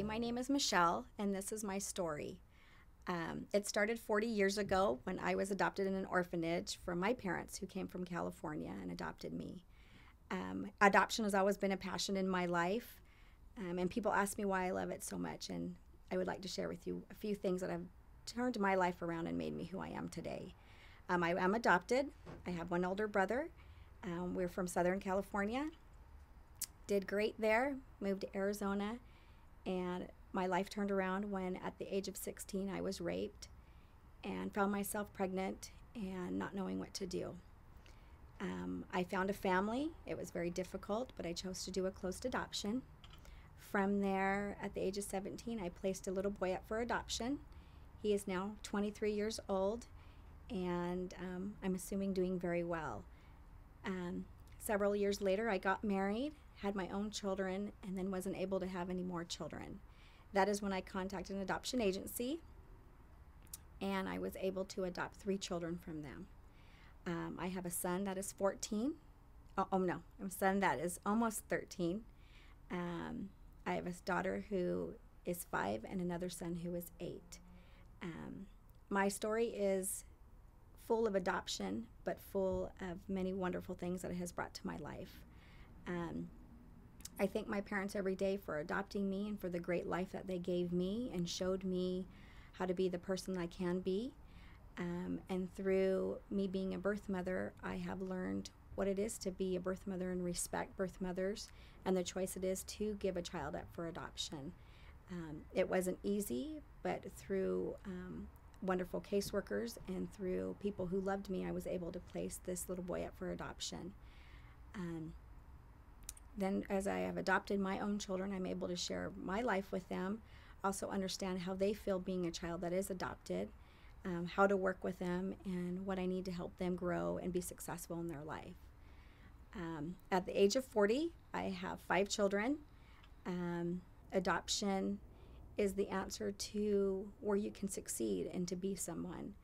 Hi, my name is Michelle, and this is my story. It started 40 years ago when I was adopted in an orphanage from my parents who came from California and adopted me. Adoption has always been a passion in my life, and people ask me why I love it so much, and I would like to share with you a few things that have turned my life around and made me who I am today. I am adopted. I have one older brother. We're from Southern California. Did great there, moved to Arizona, and my life turned around when at the age of 16 I was raped and found myself pregnant and not knowing what to do. I found a family. It was very difficult, but I chose to do a closed adoption. From there, at the age of 17, I placed a little boy up for adoption. He is now 23 years old, and I'm assuming doing very well. Several years later, I got married, had my own children, and then wasn't able to have any more children. That is when I contacted an adoption agency, and I was able to adopt 3 children from them. I have a son that is 14. A son that is almost 13. I have a daughter who is 5 and another son who is 8. My story is full of adoption, but full of many wonderful things that it has brought to my life. I thank my parents every day for adopting me and for the great life that they gave me and showed me how to be the person I can be. And through me being a birth mother, I have learned what it is to be a birth mother and respect birth mothers and the choice it is to give a child up for adoption. It wasn't easy, but through wonderful caseworkers and through people who loved me, I was able to place this little boy up for adoption. Then as I have adopted my own children, I'm able to share my life with them, also understand how they feel being a child that is adopted, how to work with them, and what I need to help them grow and be successful in their life. At the age of 40, I have 5 children. Adoption is the answer to where you can succeed and to be someone.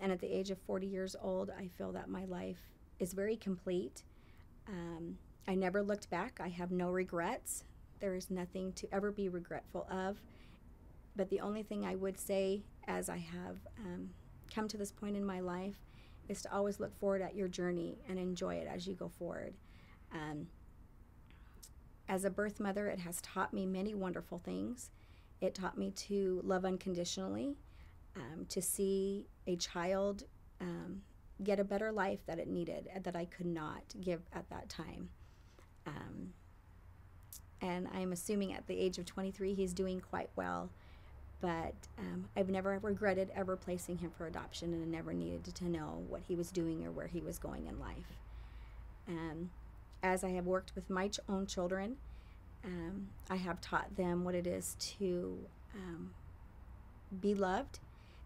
And at the age of 40 years old, I feel that my life is very complete. I never looked back. I have no regrets. There is nothing to ever be regretful of. But the only thing I would say as I have come to this point in my life is to always look forward at your journey and enjoy it as you go forward. As a birth mother, it has taught me many wonderful things. It taught me to love unconditionally, to see a child get a better life that it needed, that I could not give at that time. And I'm assuming at the age of 23, he's doing quite well. But I've never regretted ever placing him for adoption, and I never needed to know what he was doing or where he was going in life. As I have worked with my own children, I have taught them what it is to be loved.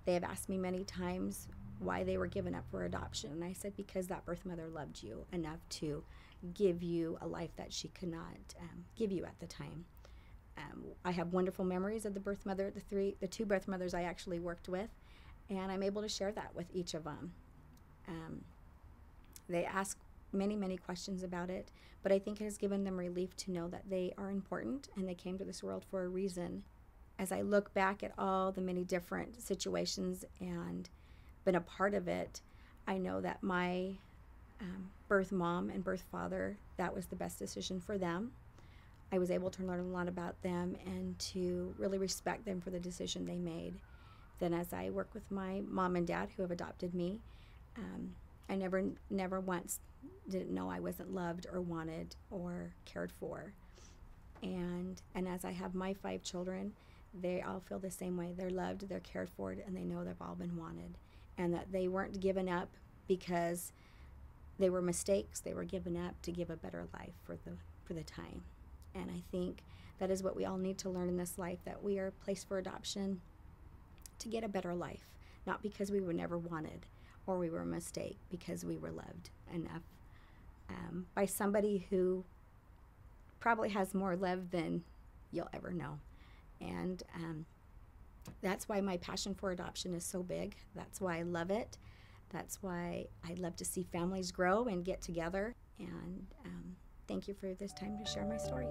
They have asked me many times why they were given up for adoption, and I said because that birth mother loved you enough to give you a life that she could not give you at the time. I have wonderful memories of the birth mother, the 2 birth mothers I actually worked with, and I'm able to share that with each of them. They ask many, many questions about it, but I think it has given them relief to know that they are important and they came to this world for a reason. As I look back at all the many different situations and been a part of it, I know that my birth mom and birth father, that was the best decision for them. I was able to learn a lot about them and to really respect them for the decision they made. Then as I work with my mom and dad who have adopted me, I never once didn't know I wasn't loved or wanted or cared for. And as I have my 5 children, they all feel the same way. They're loved, they're cared for, and they know they've all been wanted. And that they weren't given up because they were mistakes. They were given up to give a better life for the time. And I think that is what we all need to learn in this life, that we are placed for adoption to get a better life, not because we were never wanted or we were a mistake, because we were loved enough by somebody who probably has more love than you'll ever know. And that's why my passion for adoption is so big. That's why I love it. That's why I love to see families grow and get together. And thank you for this time to share my story.